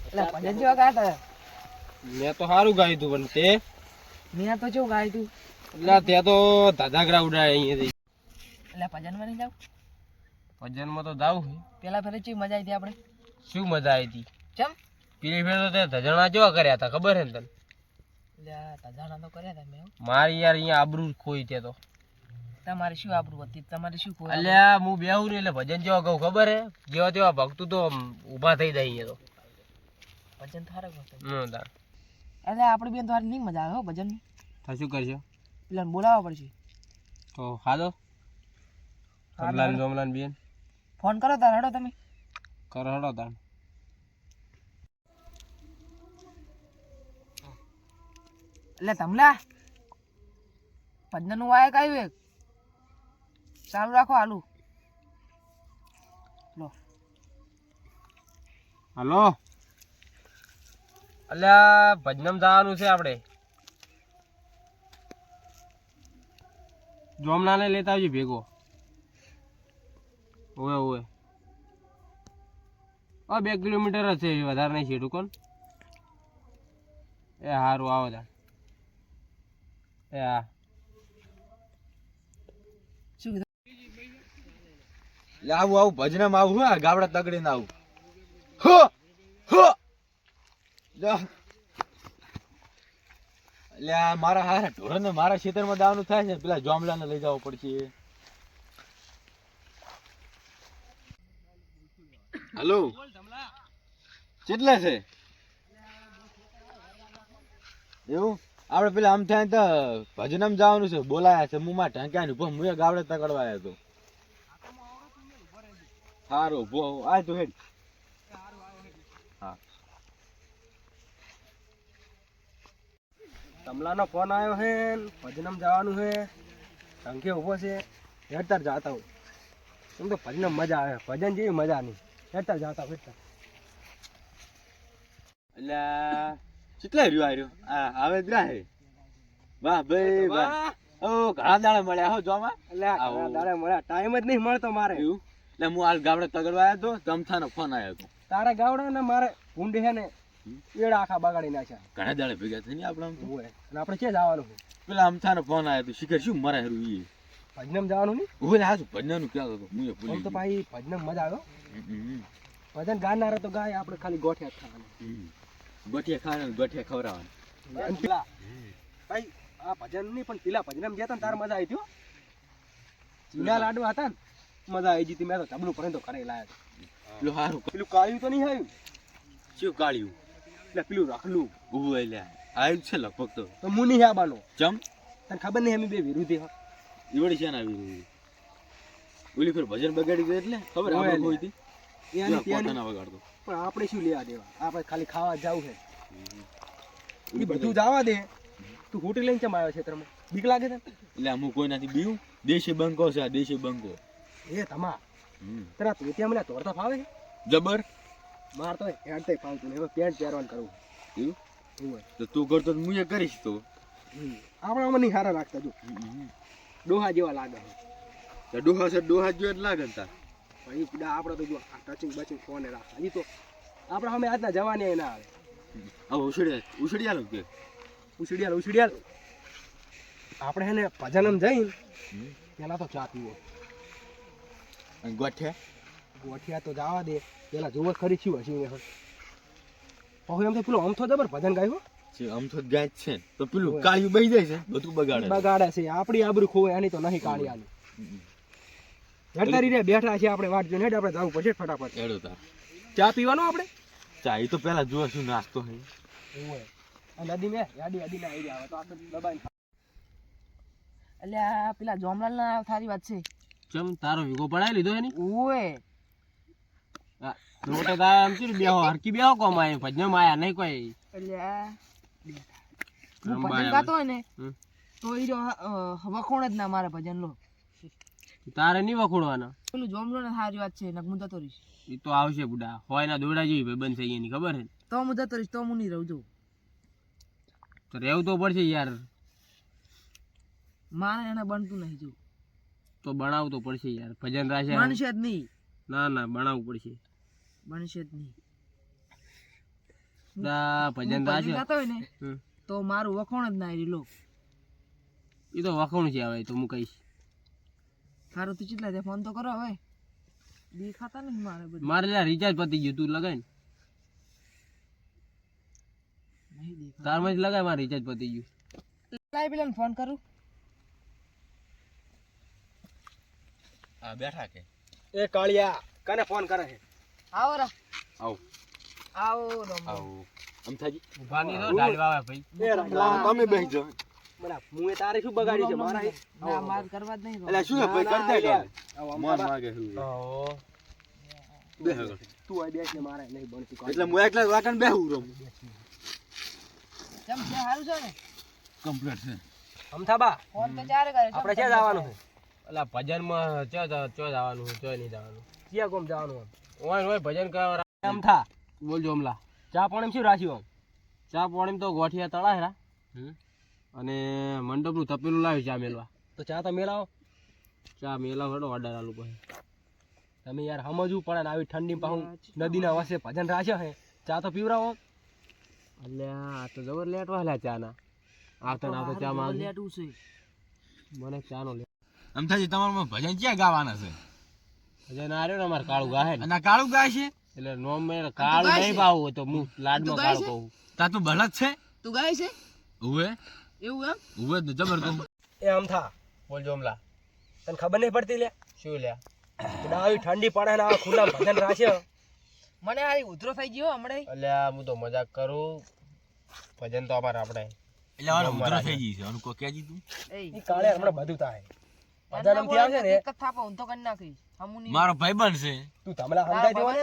એટલે ભજન જેવા ગાતા મેં તો સારું ગાયું તું પણ તે મેં તો કેવું ગાયું તું એટલે ત્યાં તો ધાધાકરા ઉડાય અહીંયાથી. એટલે ભજનમાં નહીં જાવ ભજનમાં તો જાવ પેલા ફેરે ચી મજા આવી હતી આપણે શું મજા આવી હતી. ચમ પેલી ફેર તો તે ધજણા જેવા કર્યા હતા ખબર હે ને તને. એટલે તજાણા તો કર્યા હતા મેં મારી યાર અહીંયા આબરૂ ખોઈ તે તો. તમારે શું આબરૂ હતી તમારે શું ખોયું? અલ્યા હું બેહું ને એટલે ભજન જેવા કહું ખબર હે જેવા તેવા ભક્તો તો ઊભા થઈ જાય અહીંયા તો. ભજન તો સારું કરતો તાર એટલે આપણે બેન તો હારી નહીં મજા આવે હો ભજન તો શું કરશો પેલાને બોલાવવા પડશે તો હાલો કમલાન જોમલાન બેન ફોન કરો તાર હડો તમે કરો હડો તાર. એટલે તમલા ભજનનું વાયક આવ્યું એક ચાલુ રાખો હાલું લો હલો અલ્યા ભજનમ જવાનું છે આપણે. જોમનાને લેતા આવજો ભેગો. ઓવે ઓવે 2 કિલોમીટર જ છે વધારે નહીં છેટું કોણ. એ સારું આવો તા એ હા શું કીધું આવું આવું ભજનમાં આવું હા ગાવડા તગડીને આવું હો હો એટલે આ મારા હારા ઢોરને મારા ખેતરમાં દાવાનું થાય છે પેલા જોમલાને લઈ જવો પડશે. હલો કેટલા છે એવું આપણે પેલા આમ થાય તો ભજનમ જવાનું છે બોલાયા છે હું માં ઢાંક્યા ને હું ગાવડે તકડવા આવ્યો હતો. સારું ભો આ તો હેડ હા તમલાનો ફોન આવ્યો છે ભજનમ જવાનું છે ટંકે ઊભો છે હેડતાર જાતા હોય એમ તો ભજનમ મજા આવે ભજન જેવી મજા નહીં હેડતાર જાતા હોય હેડતાર. એટલે કેટલા રહ્યો આવ્યો આ આવે જ રાહે વાહ ભાઈ વાહ ઓ ઘણા દાડા મળ્યા હો જોમાં એટલે દાડે મળ્યા ટાઈમ જ નહીં મળતો મારે. એવું એટલે હું હાલ ગાવડે તગડવા આવ્યો હતો તમથાનો ફોન આવ્યો હતો. તારા ગાવડા ને મારે ભૂંડી છે ને એડા આખા બગાડી નાખ્યા ઘણા દાડે ભેગા થઈને આપણે આમ તો હોય અને આપણે ક્યાં જવાનું છે પેલા અમથાનો ફોન આવ્યો હતો શિખર શું મરા હેરું ઈ ભજનમ જવાનું નહીં ઉભે હાસુ ભજનાનું ક્યાં હતો હું એ આમ ભૂલી તો ભાઈ ભજનમ મજા આવ્યો ગયો. ભજન ગાનારો તો ગાય આપણે ખાલી ગોઠિયા જ ખાવાના. ગઠિયા ખાવાના ગઠિયા ખવડાવવાના. અને પેલા ભાઈ આ ભજન નહીં પણ પેલા ભજનમ ગયા હતા ને તાર મજા આવી હતી હો. ચીના લાડુ હતા ને મજા આવી જતી મેં તો તબલું પડે તો ઘરે લાયા પેલું હારું પેલું કાળિયું તો નહીં આવ્યું શું કાઢ્યું એટલે પેલું રાખલું ઉભું એટલે આવ્યું છે લગભગ તો તો હું નહીં આબાનો ચમ તને ખબર નહીં અમે બે વિરોધી હા ઈવડી છે ને આવી રહ્યું ઓલી ફેર ભજન બગાડી ગઈ એટલે ખબર હોય આપણે કોઈ હતી એની ત્યાંની કોઠાના વગાડતો પણ આપણે શું લેવા દેવા આપણે ખાલી ખાવા જવું છે એ બધું જવા દે તું હોટેલ લઈને ચમ આવ્યો છે ક્ષેત્રમાં બીક લાગે છે એટલે હું કોઈ નથી બીવું દેશી બંકો છે આ દેશી બંકો એ તમા તરા તું ત્યાં મને તોડતા ફાવે છે જબર માર તો હેડતે ફાવતું નહીં હવે પેન્ટ પહેરવાનું કરવું એવું એવું તો તું કરતો તો હું એ કરીશ તો આપણે આમાં નહીં સારા લાગતા જો ડોહા જેવા લાગે છે ડોહા છે ડોહા જો જ લાગે ને તાર પણ એ પીડા આપણે તો જો ટચિંગ બચિંગ ફોને રાખે એ તો આપણે અમે આજના જવાની ના આવે હવે ઉછળ્યા લો કે ઉછળિયાલ આપણે હે ને ભજનમ જઈને પેલા તો ચા પીવો અને ગોઠ્યા ગોઠિયા તો જવા દે પેલા જોવો ખરી શું હશે હવે એમ તો પેલો અમથો જબર ભજન ગાયું છે આમ તો ગાય જ છે ને. તો પેલું કાળિયું બેસી જાય છે બધું બગાડે બગાડે છે આપણી આબરૂ ખોવાય આની તો નહીં કાઢી આલી હેડતારી રે બેઠા છે આપણે વાટ જોઈને હેડ આપણે જવું પડશે ફટાફટ એડો તાર ચા પીવાનો આપણે ચા એ તો પેલા જોવે શું નાસ્તો હે નદી મેં યાદી ના આવી આવે તો આપણે દબાઈને એટલે આ પેલા જોમલાલ ના થારી વાત છે ચમ તારો વિગો પડાવી લીધો એની ઓએ મોટે તારા આમ શું બેહો હરકી બેહો કોમ આય ભજન આયા નહીં કોઈ એટલે આ હું આમ ભજન બાય ગાતો હોય ને હમ. તો એ વખોણ જ ના મારે ભજન લો તારે નહીં વખોડવાના પેલું જોમલો ને સારી વાત છે ને હું જતો રહીશ એ તો આવશે બુડા હોય ના દોડા જેવી ભાઈ બંધ થઈ એની ખબર હે તો હું જતો રહીશ તો હું નહીં રહું છું તો રહેવું તો પડશે યાર મારે એને બનતું નહીં જો તો બનાવવું તો પડશે યાર ભજન રાશે માનશે જ નહીં ના ના બનાવવું પડશે. બનશે જ નહીં. ભજન ભજન ગાતા હોય ને હમ. તો મારું વખોણ જ ના લો. એ તો વખોણ છે હવે તો હું કહીશ. સારું તું કેટલા દે ફોન તો કરો હવે. દેખાતા નહીં મારે બધું. મારે રિચાર્જ પતી ગયું, તું લગાય ને. નહીં દેખાતા. તારમાં જ લગાય, મારે રિચાર્જ પતી ગયું. લાઈ પેલાને ફોન કરું. આ બેઠા કે એ કાળિયા કને ફોન કરે છે? આવો રા. આવો આવો રમો. આવો અમથાજી ઉભા નહીં થો, ડાળવા આવે ભાઈ. તમે બેસી જાઓ. બરા હું એ તારે શું બગાડી છે મારા હે? ના માર કરવા જ નહીં. એટલે શું છે ભાઈ કરતા આવો, મન માગે શું આવો. બેહો તું આ બેસ ને મારે નહીં બનતું કામ. એટલે હું એકલા વાકણ બેહું રમ કેમ છે સારું છે ને? કમ્પ્લીટ છે. અમથાબા ફોન તો ચારે કરે. આપણે ક્યાં જવાનું છે? અલા ભજનમાં ચો જવાનું છે, ચો નહીં જવાનું. ક્યાં કોમ જવાનું? ઓય ભજન કરવા અમથા બોલજો અમલા. ચા પાણી શું રાખ્યું આમ? ચા પાણી તો ગોઠિયા તળા હેરા અને મંડપનું તપેલું લાવ્યું ચા મેલવા. તો ચા તો મેલાવો. ચા મેલાવો હેડો ઓર્ડર આલું પછી. તમે યાર સમજવું પડે ને, આવી ઠંડી પાછું નદીના વસે ભજન રાખ્યો હે, ચા તો પીવરાવો. અલ્યા આ તો જબર લેટ વાલા ચા ના. આવતા ના ચા માં લેટું છે. મને ચા નો લે. અમથાજી તમારું ભજન ક્યાં ગાવાના છે? ભજન આર્યો ને અમાર કાળું ગાહે ને. અને આ કાળું ગાય છે? એટલે નોમ મે કાળું નહીં પાવું તો હું લાડમાં કાળું કહું. તા તું બળદ છે? તું ગાય છે ઉવે એવું એમ? ઉવે ને જબરદસ્ત. એ આમ થા બોલજો અમલા. તને ખબર નહીં પડતી લે શું લે? આવી ઠંડી પડે ને આ ખુલ્લા ભજન રાખ્યો. મને આ ઉધરો થઈ ગયો હમણાં. અલ્યા હું તો મજાક કરું. ભજન તો અમારે આપણે એટલે આનો ઉધરો થઈ ગઈ છે. આનું કોઈ કહેજી તું. ઈ કાળે હમણાં બધું થાય. ભજન એમ થી આવશે ને એક જ થાપો હું તો કરી નાખીશ. હમુની મારો ભાઈબંધ છે. તું તમલા સમજાઈ દેવો ને.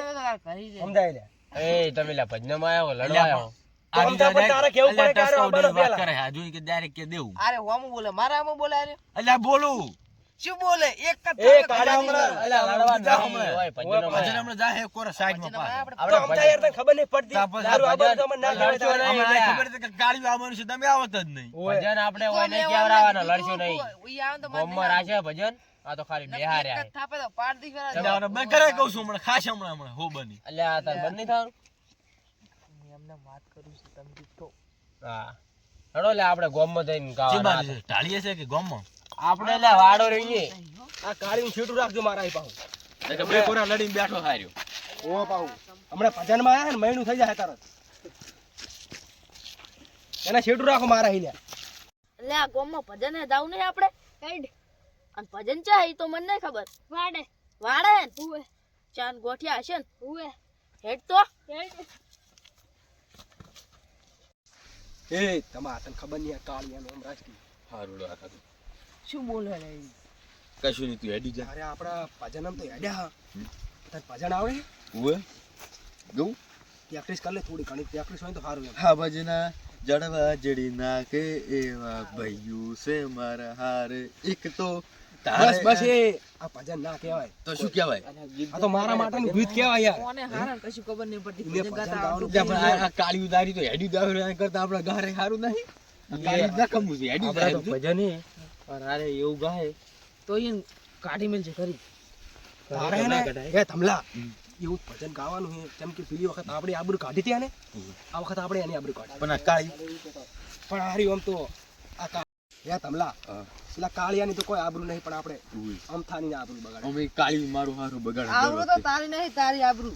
સમજાય લે. એ તમે લે ભજનમાં આવ્યો લડવા આવ્યો. આ અમથા પણ તારે કેવું પડે કે આરે આવવાનો વાત પહેલા. કરે હા જોઈ કે ડાયરેક્ટ કે દેવું. અરે હોમું બોલે મારા આમાં બોલે અરે એટલે બોલું શું બોલે એક જ એ કાળે હમણાં અલ્યા લડવા જા નહીં હમણાં. હોય ભજન ભજન હમણાં. હમણાં જાહે કોરા સાઈડમાં પાસ. તો અમથા યાર તને ખબર નહીં પડતી. તાપ- દારૂ આવવાનું તો અમને ના લડશો ખબર નહીં. અમને આ ખબર હતી કે ગાડીઓ આવવાનું છે તમે આવત જ નહીં. ભજન આપણે હોય નહીં કેવરાવાના, લડશો નહીં. ગોમમાં રાખ્યા ભજન. આ તો ખાલી બિહાર આયા. થાપે તો પાડ દી ફેરા એટલે આને મેં કરે કહું છું હમણાં ખાસ હમણાં હો બની. અલ્યા તાર બંધ નહીં થવાનું. એમને વાત કરું છું તમે દીઠો હા હેડો લે આપણે ગોમમાં જઈને જે ગાવાના. બાજુ છે? ઢાળીએ છે કે ગામમાં? આપણે લે વાડો રહીએ. આ કાળીનું છેટું રાખજો મારા અહીં પાછું. એટલે બે કોરા લડીને બેઠો હાર્યો. ઓ પાછું હમણાં ભજનમાં આયા ને મહિનું થઈ જાય તરત. એના છેટું રાખો મારા અહીં લે. એટલે આ ગામમાં ભજને જાવ નહીં આપણે હેડ અને ભજન ચા એ તો મને નહીં ખબર વાડે વાડે ને ઉવે ચાન ગોઠિયા હશે ને ઉવે હેડ તો હેડ એ તમાર તને ખબર નહીં આ કાળિયાનું આમ રાખી. હારું લો આ શું બોલે રે કશું નહીં તું હેડી જા. અરે આપણા ભજન આમ તો હેડ્યા. તને ભજન આવડે? ઉવે ગઉ પ્રેક્ટિસ કર લે થોડી ઘણી. પ્રેક્ટિસ હોય તો સારું એમ. હા ભજના જડવા જડી નાખે એવા ભાઈઓ છે મારા હારે એક તો બસ બસ એ આ ભજન ના કહેવાય. તો શું કહેવાય? આ તો મારા માટેનું ગીત કહેવાય યાર. કોને હારા કશું ખબર નહીં પડતી એને ભજન ભજન ગાતા ગાવાનું આવડતું એટલે પણ આ કાળી ઉદારી તો હેડી દાવ કરતા આપણા ઘરે સારું નહીં. આ કાળી ના કમું છે હેડી આપણા તો દાવ. ભજન હે પણ અરે એવું ગાય તો એને કાઢી મેલ છે ખરી તારે હે ને હે થમલા એવું ભજન ગાવાનું હે. જેમ કે પેલી વખત આપણે આબરૂ કાઢી હતી ને, આ વખત આપણે એની આબરૂ કાઢી. પણ આ કાળી પણ હારી આમ તો આ હે થમલા હા. પેલા કાળિયાની તો કોઈ આબરૂ નહીં, પણ આપણે ઉવે. અમથાની આબરૂ બગાડે. અમે કાળી મારું હારું બગાડ આવડું તો તારી નહીં તારી આબરૂ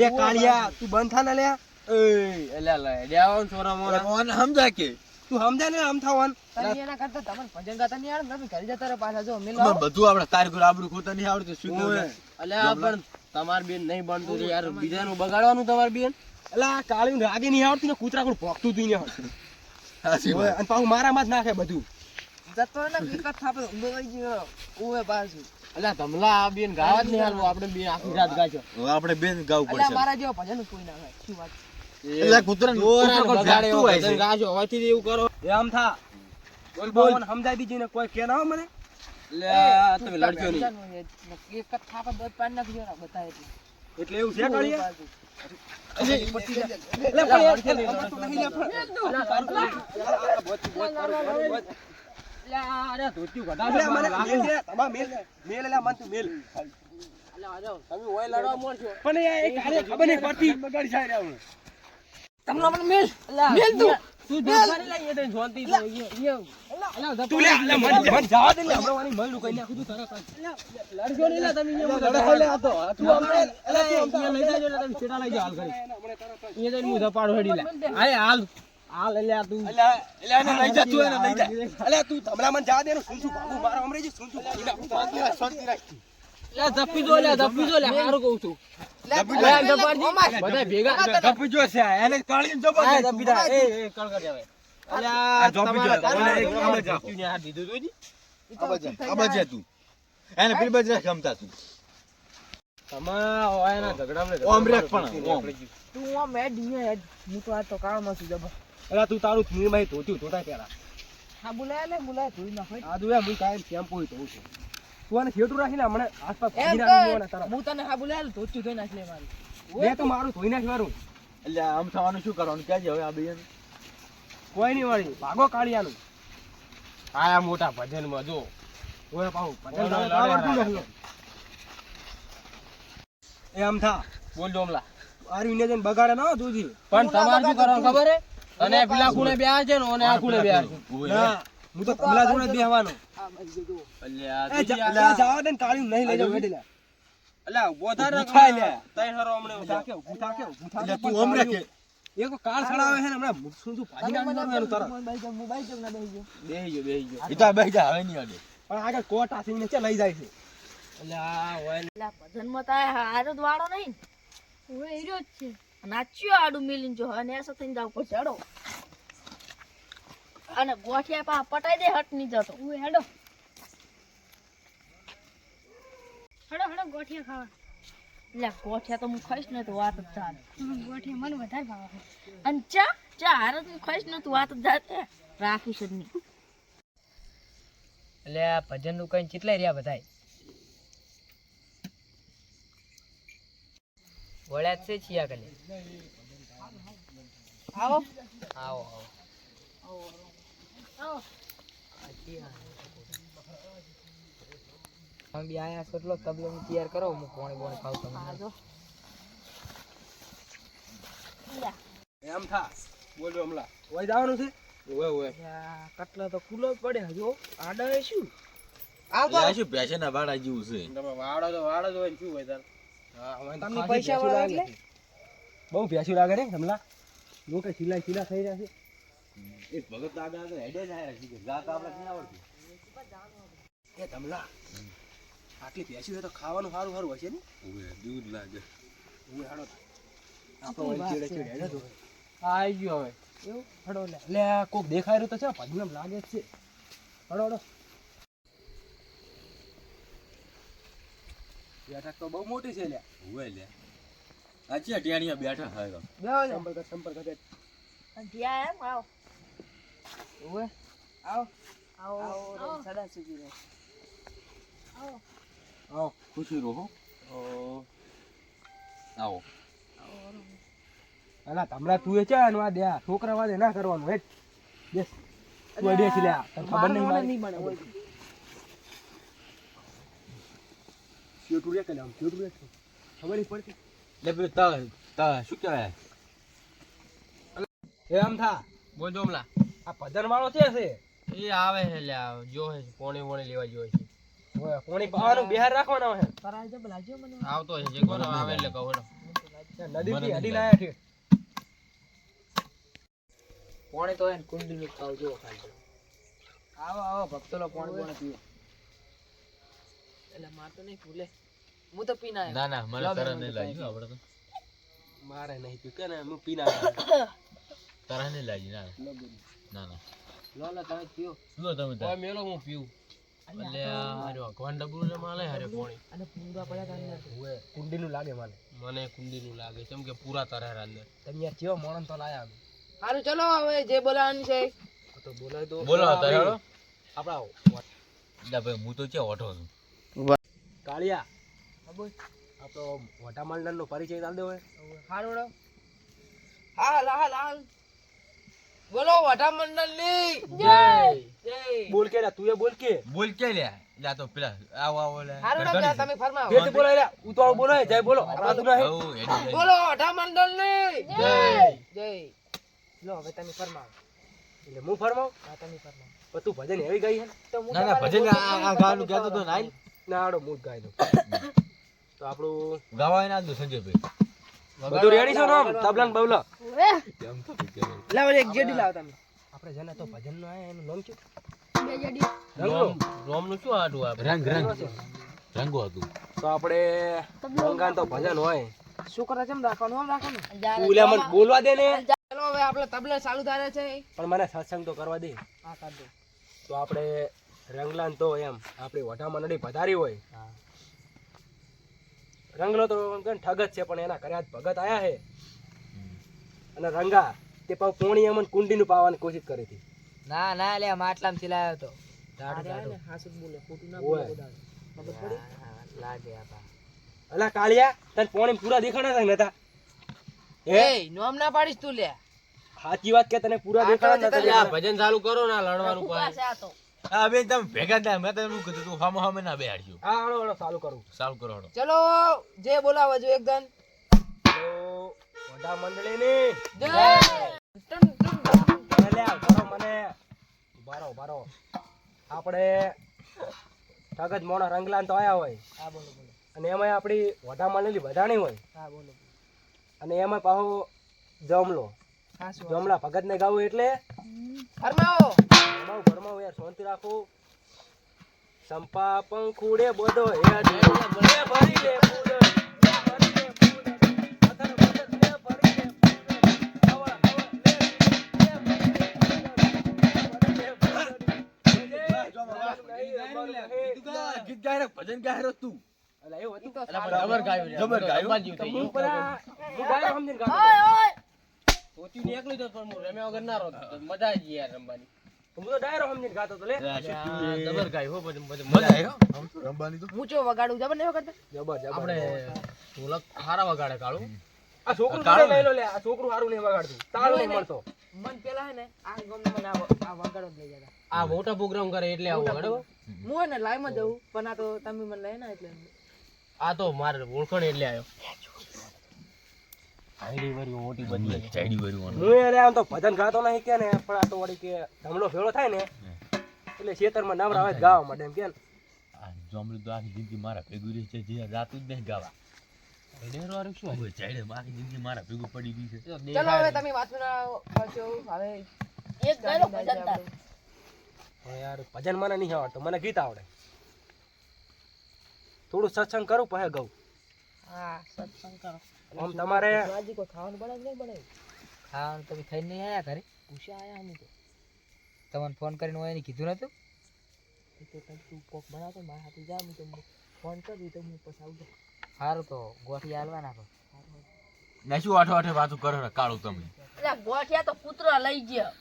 એ કાળિયા તું બંધ થા ને લ્યા. એ એલા લે લેવો છોરા મોરા. કોણ સમજા કે તું સમજાય ને અમથાવાન. તમે એના કરતા તમને ભજન ગાતા નહીં આવડે તમે ઘરે જતા રહો પાછા જો મિલો અમાર બધું આપણે તારગુર આબરૂ ખોતા નહીં આવડતું શું ઓય. કહું? અલ્યા પણ તમાર બેન નહીં બનતું તો યાર બીજાનું બગાડવાનું તમાર બેન. અલા કાળિયું રાગે નહીં આવડતું ને કૂતરા કોણ ભોગતું તું ને. સાચી વાત. અને પાછું મારામાં જ નાખે બધું. જતો ને એક જ થાપે ઊંધો થઈ ગયો ઉવે પાછું અલ્યા ધમલા આ બેન ગાવા જ નહીં હાલવું. આપણે બેન આખી રાત ગાજો. હવે આપણે બેન ગાવું અલ્યા પડશે. મારા જેવો ભજન જ કોઈ ના ગાય શું વાત એટલે કૂતરાને દોરાને કૂતરો બગાડે એવો હોય ભજન છે. ગાજો. હવેથી એવું કરો. એ આમ થા. બોલ બોલ સમજાઈ દીજી ને કોઈ કે ના હો મને. અલ્યા તમે લડજો નહીં. એક જ થાપે દોધ પાડી નાખજો ને બતાય એટલે એવું છે કાળિયા? તમે ઓય લડવા મોરશો પણ એ કાલે ખબર નહીં પડતી બગાડી જાય રે હું તમને મને મેલ મેલ તું મારી લઈ એ જોનતી તું લે મન જવા દે ને હમણાં મલડું કઈ નાખું તું તરત લડજો નહીં લા તમે લડો લે આ તો તું અમને અલા તું લઈ જાજો ને તમે છેડા લઈ જાવ હાલ કરી એ જઈને હું ધપાડો હેડી લે આય હાલ લે તું અલા એને લઈ જા તું એને લઈ જા અલા તું ધમલા મન જવા દે ને સુનસુ ભાગું મારો હમરે જે સુનસુ ભાગી નાખું તો શાંતિ રાખ લે ધપ્પી જો લે હારું કહું છું બધા ભેગા ધપ્પી જો છે એને કાળીને જબર ધપ્પી દા એ કળ કરી આવે અલ્યા તમારા ઓલે જાવ તું આ દીધું તું જી અબજે તું એને પેલી બજરા ગમતા તું તમા ઓયના ઝઘડામાં ઓમ રેક પણ ઓમ તું આ મે ડીએ હું તો આ તો કાળમાં છું જબર અલ્યા તું તારું નીરમાઈ ધોતી ધોતા પેલા હા બોલાય તું નાખો આ દુયા હું કાયમ શેમ્પુ ધોઉં છું તું આને ખેટું રાખીને હમણે આસપાસ એમ ભાગી નાખી કર હું તને હા બોલાય તો તું ધોઈ નાખ લે મારી લે તો મારું ધોઈ નાખ મારું એટલે આમ થવાનું શું કરવાનું કહેજે હવે આ બેન કોઈ નહીં વાળી ભાગો કાળિયાનું આયા મોટા ભજનમાં જો ઓય પાઉ ભજન આવડતું નથી એ આમ થા બોલ જોમલા આરી ને જઈને બગાડે ના તુજી પણ તમારે શું કરવાનું ખબર હે અને પેલા ખૂણે બેહા છે ને અને આ ખૂણે બેહા છે ના હું તો કમલા જોડે બેહવાનો અલ્યા જાવા દે ને કાળિયું નહીં લઈ જાવ વેડેલા અલ્યા ઉભો થા રે તઈ હરો હમણે ઊભા થાકે એટલે તું ઓમ રે કે એક કાળ સડાવે છે ને હમણાં શું ભાજી નાખવાનું એનું તરત મોબાઈલ ચક ના બેહી ગયો ઈતા બેહી જા હવે નહીં અડે પણ આગળ કોટા થઈને છે લઈ જાય છે એટલે આ હોય એટલે ભજનમાં તો હારો જ વાળો નહીં ઓય હીરો જ છે નાચ્યો આડું મિલીન જો અને એસો થઈને જાવ પડશે હેડો અને ગોઠિયા પા પટાઈ દે હટ ની જતો ઓય હેડો ગોઠિયા ખાવા એટલે ગોઠિયા તો હું ખાઈશ ને તો વાત જ ચાલે ગોઠિયા મને વધારે ભાવે અને ચા હારે હું ખાઈશ ને તો વાત જ જાતે રાખીશ જ નહીં એટલે આ ભજન નું કઈ કેટલા રહ્યા બધાય વળ્યા છે છીયા કલે આવો આવો આવો આમ બી આયા કેટલો તબલો ની તૈયાર કરો હું કોણે બોણે ખાવ તમને આજો એમ થા બોલ્યો હમલા ઓય જવાનું છે ઓય ઓય કટલા તો ખુલ્લો જ પડે હજુ આડા શું આ શું પેશના ભાડા જેવું છે તમે વાડો તો હોય ને શું હોય તાર હા હવે તમને પૈસા વાળા એટલે બહુ ભેસું લાગે રે હમલા લોકો સિલા થઈ રહ્યા છે એક ભગત આગળ હેડે જ આયા છે ગાત આપણે નહીં આવડતું એ ધમલા આટલી ભેસું હોય તો ખાવાનું સારું સારું હશે ને ઓય દૂધ લાગે ઓય હાડો આપણો ઓય ચેડે હેડે તો આઈ ગયો હવે એવું હડો લે કોક દેખાય રહ્યું તો છે ભજનમ લાગે જ છે હડો બેઠક તો બહુ મોટી છે લ્યા ઓય લે આ ચે ટેણીયા બેઠા હારો સંપર્ક કરે અને ત્યાં એમ આવો ઓએ આવો આવો સદા સુજી રહે આવો આવો ખુશી રહો આવો અલા તમરા તું એ ચા નવા દે છોકરા વાદે ના કરવાનું હેટ બેસ તું અડે છે લ્યા તને ખબર નહીં મારે નહીં બને ઓય કેટું રે કે આમ કેટું રે ખબર નહીં પડતી લે બે તા શું કહેવાય એ આમ થા બોલ જોમલા આ પધન વાળો છે એ આવે છે લ્યા જો છે પોણી વોણી લેવા જો છે ઓય કોણી પાવાનું બિહાર રાખવાનો હે કરાય જબ લાજો મને આવતો છે જે કોનો આવે એટલે કહો નદી થી હડી લાયા છે પોણે તો એને કુંડી નું ખાવ જો ખાઈ આવો ભક્તોલો પોણે પોણે પીવો એટલે માર તો નહીં ભૂલે હું તો પીના ના ના મને તરત નહીં લાગ્યું આપણે તો મારે નહીં પી કે ને હું પીના તરત નહીં લાગી ના ના લો લો તમે પીઓ શું તમે ઓય મેલો હું પીઉં એટલે હારો કોણ ડબલું ને માલે હારે પોણી અને પૂરા પડ્યા કાંઈ ઓય કુંડીનું લાગે મને કુંડીનું લાગે કેમ કે પૂરા તરહ અંદર તમે યાર કેવો મોણન તો લાયા અમે સારું ચલો હવે જે બોલાવાનું છે તો બોલાય તો બોલો તારો આપડા એટલે ભાઈ હું તો ક્યાં ઓઠો છું કાળિયા હા બોલ આપણો મોટા માલદાર નો પરિચય ચાલ દેવો હારું હાલ હાલ હાલ બોલો વટા મંડળની જય બોલ કે તું એ બોલ કે બોલ કે લ્યા લ્યા તો પેલા આવો લે હારું ના તમે ફરમાવો ફેરથી બોલો લે ઉતાવળ બોલો જય બોલો આ તું નહીં ઓ એડી બોલો વટા મંડળની જય જય લો હવે તમે ફરમાવો એટલે હું ફરમાવ હા તમે ફરમાવો પણ તું ભજન એવી ગાઈ હે ને? તો હું ના ના ભજન આ ગાવાનું કહેતો તો નાઈ ના આડો હું જ ગાઈ દઉં તો આપણું ગાવાય ના દો સંજયભાઈ બધું રેડી છે ને આમ તબલા ને બબલા ઓવે લાવો એક જેડી લાવો તમે આપણે જેને તો ભજન નો આયા એનું નામ શું બે જડી રંગલો રોમનું શું આડું આ રંગ રંગો હતું તો આપણે રંગાન તો ભજન હોય શું કરે છે એમ રાખવાનું આમ રાખવાનું તું લે મને બોલવા દે ને ચલો હવે આપણે તબલે ચાલુ થાય છે પણ મને સત્સંગ તો કરવા દે હા કાઢ દો તો આપણે રંગલાન તો એમ આપણી વઢા મંડળી પધારી હોય રંગલો તો ઠગ જ છે પણ એના ઘરે આજ ભગત આયા છે અને રંગા તે પાછું પોણી અમને કુંડીનું પાવાની કોશિશ કરી હતી ના ના લે માટલામ થી લાવ્યો તો હાસુ બોલે ખોટું ના ઓય. બોલે ખબર પડી લાગે આપા અલા કાળિયા તને પોણી પૂરા દેખાણા છે નતા હે એ નોમ ના પાડીશ તું લે સાચી વાત કે તને પૂરા દેખાણા નતા આ ભજન ચાલુ કરો ના લડવાનું ઉભા છે આ તો હા બેન તમે ભેગા થયા મેં તમને કીધું તું હામો હામે ના બેહાડજો હા હળો હળો ચાલુ કરું સારું કરો હળો ચલો જે બોલાવો જો એકદમ તો વઢા મંડળીની જય ટન ટન લે ભરો મને બારો આપણે ઠગત મોણા રંગલાન તો આયા હોય હા બોલો બોલો અને એમાં આપણી વઢા મંડળી વધાણી હોય હા બોલો અને એમાં પાછો જમલો હાસુ જમલા ભગત ને ગાવું એટલે ફરમાવો ઘરમાં યાર શાંતિ રાખો સંપા પંખુડે બધો હેડ લે ભરી લે ફૂલ લે ભરી લે ફૂલ અધર ભગત લે ભરી લે ફૂલ આવા ગીત ગાય ભજન ગાય તું અલા એવું હતું જબર ગાયું જબર ગાયું. હું પેલા હું ગાયો સમજીને ગાતો ઓય ઓય પોતી ને એકલું તો પણ હું રમ્યા વગર ના રોતો મજા આવી યાર રમવાની હું તો ડાયરો સમજીને ગાતો તો લે જબર ગાયું હો બધું મજા આવી હો આમ તો રમવાની તો હું ચો વગાડું જબર નહીં વગાડતા જબર જબર આપણે ઢોલક હારા વગાડે કાળું આ છોકરું તો લઈ લો લે આ છોકરું હારું નહીં વગાડતું તાળ નહીં મળતો મન પેલા હે ને આ ગમને મને આ વગાડો જ લઈ જતા આ મોટા પ્રોગ્રામ કરે એટલે આવું વગાડો હું હે ને લાઈવ માં જઉં પણ આ તો તમે મને લઈ ના એટલે આ તો મારે ઓળખણ એટલે આવ્યો આઈડી વરી મોટી બદલી ચાઈડી વરવાનું હું યાર આમ તો ભજન ગાતો નહીં કે ને પણ આ તો વળી કે ધમલો ભેળો થાય ને એટલે ખેતરમાં નવરા આવે ગાવા માટે એમ કે ને. આ જોમલું તો આખી જિંદગી મારા ભેગું રહી છે જે રાતું જ નહીં ગાવા ડેરો વાળું શું હવે ચાઈડે આખી જિંદગી મારા ભેગું પડી ગઈ છે ચલો હવે તમે વાત ના કરશો હવે એક ગાયલો ભજન તાર હવે યાર ભજન મને નહીં આવડતું મને ગીત આવડે થોડું સત્સંગ કરું પછી ગાઉં હા સત્સંગ કરો આમ તમારે રાજી કોઈ ખાવાનું બનાવ નહીં બનાવ ખાવાનું તમે ખાઈને નહીં આયા ઘરે પૂછ્યા આયા અમે તો તમને ફોન કરીને હોય એને કીધું નતું એ તો તું કોક બનાવતો મારા હાથે જા હું તમને ફોન કરી તો હું પછી આવું સારું તો ગોઠી હાલવા નાખો ને શું આઠો આઠે વાતું કરો ને કાળું તમે એટલે ગોઠિયા તો કૂતરો લઈ ગયો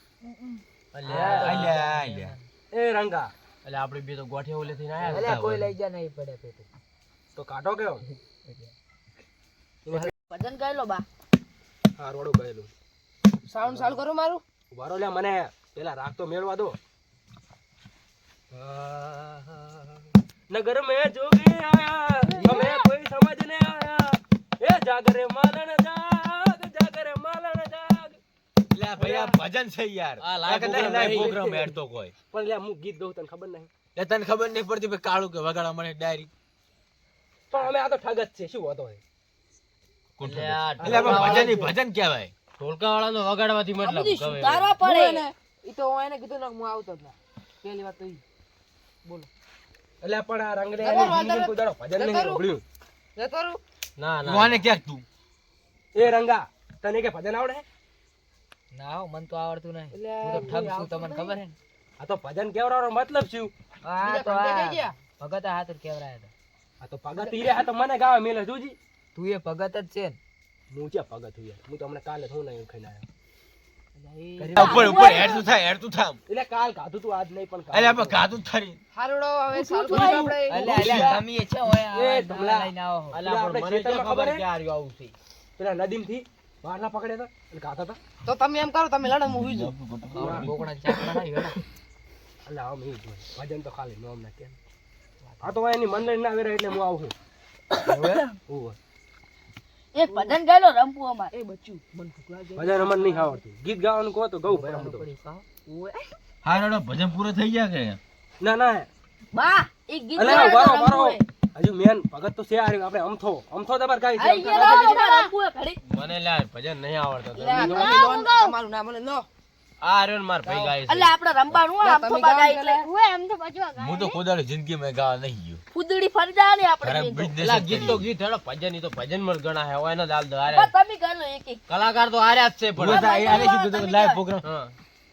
આલ્યા એ રંગા એટલે આપણે બે તો ગોઠિયા ઓલે થઈને આયા અલ્યા કોઈ લઈ જા નહીં પડે પેટે તો કાઢો કેવો ભજન ગાયલો બા હાર વાળું ગયેલું સાઉન્ડ ચાલુ કરું મારું વારો લે મને પેલા રાગ તો મેળવા દો નગર में जोगी आया हमें कोई समझ ने आया ए जागरे मालन जाग લે ભાઈ આ ભજન છે યાર આ live આ program live નહીં. program હેડ તો કોઈ પણ લે હું ગીત ગાઉં તને ખબર નહીં લે તને ખબર નહીં પડતી ભાઈ કાળું કે વગાડવા મને ડાયરી પણ અમે આ તો ઠગ જ છે શું હતો એ એટલે આ એટલે આપણે ભજન ઈ ભજન કહેવાય ઢોલકા વાળાનો વગાડવાથી આ મતલબ બધી ગમે. સુધારવા પડે ઈ તો હું એને કીધું ને હું આવતો જ ના પહેલી વાત તો ઈ બોલો એટલે પણ આ રંગને જબર વાંધો જિંદગી કોઈ દાડો ભજન નહીં જબર. સાંભળ્યું જતો રહું ના કોને ક્યાંક તું એ રંગા તને કે ભજન આવડે ના હો મને તો આવડતું નહીં એટલે હું તો ઠગ છું તમને ખબર હે ને આ તો ભજન કેવડાવવાનો મતલબ શું આ તો બીજા આ કઈ ગયા ભગત હાથ કેવરાયા હતા આ તો ભગત ઈ રે આ તો મને ગાવા મેલે જોજી તું એ ભગત જ છે ને હું ક્યાં ભગત હું યાર હું તો હમણાં કાલે હું નહીં ખાઈને આવ્યો ઉપર ઉપર હેડ તું થામ એટલે કાલ ખાધું તું આજ નહીં પણ એટલે આપણે ગાતું જ ખરી હારુડો હવે ચાલુ કરો આપણે અલ્યા અલ્યા તમે એ છે ઓય એ આ ધમલા. લઈને આવો અલ્યા આપણે મને ખેતરમાં ક્યાં ખબર ખબર હે? કે આ રહ્યું આવું છે પેલા નદીમ થી વારના પકડ્યા હતા અને ગાતા હતા. તો તમે એમ કરો, તમે લડો, હું હુઈ જાઉં. બોકડા ચાકડા થાય હેડા. એટલે આમ એ જ હોય. ભજન તો ખાલી નોમ ના કેમ. આ તો એની મંડળી ના આવે એટલે હું આવું છું. ઓવે. એક ભજન ગાયલો રંપુ અમાર. એ બચ્ચું મન ભૂખ લાગે. ભજન અમને નહીં આવડતું. ગીત ગાવાનું કહો તો ગઉ ભાઈ આમ તો. હા રડો ભજન પૂરો થઈ ગયા કે ના ના બા એક ગીત અલે ગાયલો વારો રંપુ વારો હે. હજુ મેન ભગત તો છે આ આપણે અમથો દબર કાઈ છે. આઈ ગયા અમાર રંપુ હે ઘડી. મને લા ભજન નહીં આવડતો. તમારું નામ મને નો. આ રહ્યો ને માર ભાઈ ગાય છે. એટલે આપણે રંબાનું હે, આમ તો બગાય એટલે હું તો ખુદાની જિંદગીમાં ગાવા નહીં ગયો ફૂદડી ફરી જાય ને આપણે ખરાબ બેન તો. બિઝનેસ લા ગીત તો ગીત હેડો ભજન ઈ તો ભજન માં ગણા હે ઓય ન દાલ દો આરે બસ તમે ગાયલો એક એક. કલાકાર તો આર્યા જ છે પણ આને શું કીધું લાઈવ પ્રોગ્રામ હા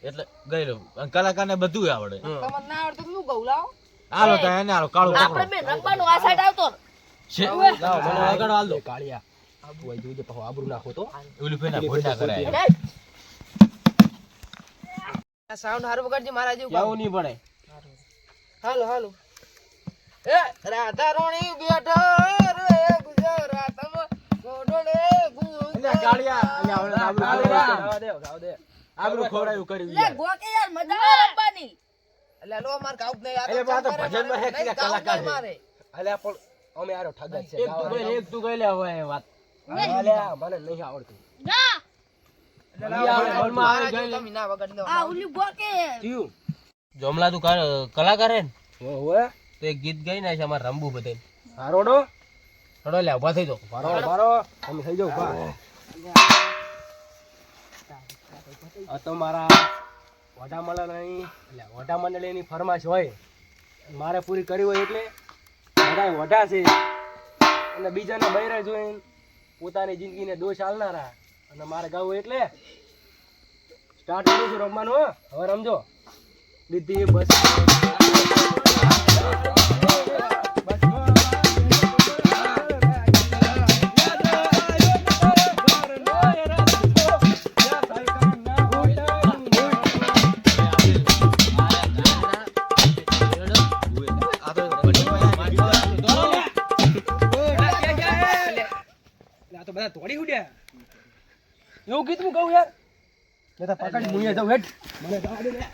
એટલે ગયેલો કલાકારને બધું આવડે તમને ના આવડતું તો હું ગઉ લાવો. હાલો તો એને હાલો કાળું આપણે બે રંબાનું આ સાઈડ આવતો. છે લાવ મને વગાડો હાલ દો કાળિયા આબુ આઈ જોજે પાછો આબરૂ નાખો તો ઓલી ફેના ભોંડા કરાય હે? આ સાઉન્ડ હારું વગાડજે મારા જેવું. કેવું નહીં પડે. હાલો હાલો. એ રાધા રોણી બેઠા રે ગુજરાતમાં ગોડોળે એટલે કાળિયા એટલે આવડે આબરૂ ગાવા દે ગાવા દે. આબરૂ ખવડાયું કર્યું લે ગોકે યાર મજા આવે રંબાની. એટલે લો માર કાઉક નહીં. એટલે પણ આ તો ભજનમાં હે કે કલાકાર છે. મારે અલ્યા પણ અમે આરો ઠગ જ છે. એક તું ગઈ લે હવે વાત અલ્યા મને નહીં આવડતું. મારા જેવું તમે ના વગાડી દો. આ ઉલી ગોકે થયું જોમલા તું કલાકાર હે ને ઓવે તો એક ગીત ગાઈ નાખ અમાર રંબુ બધે હારોડો થોડો લે ઉભા થઈ જાઓ મારો મારો તમે થઈ જાવ બા આ તો મારા વડા મંડળની એટલે વડા મંડળીની ફરમાશ હોય મારે પૂરી કરી હોય એટલે બધા વડા છે અને બીજાના બૈરા જોઈને પોતાની જિંદગીને દોષ આલનારા અને મારે ગાવું એટલે સ્ટાર્ટ કરું છું રમવાનું હો. હવે રમજો દીદી બસ આ તો બધા તોડી ઉડ્યા એવું ગીત હું કહું યાર પકડી હું જાઉં હેઠ મને જવા દે ને.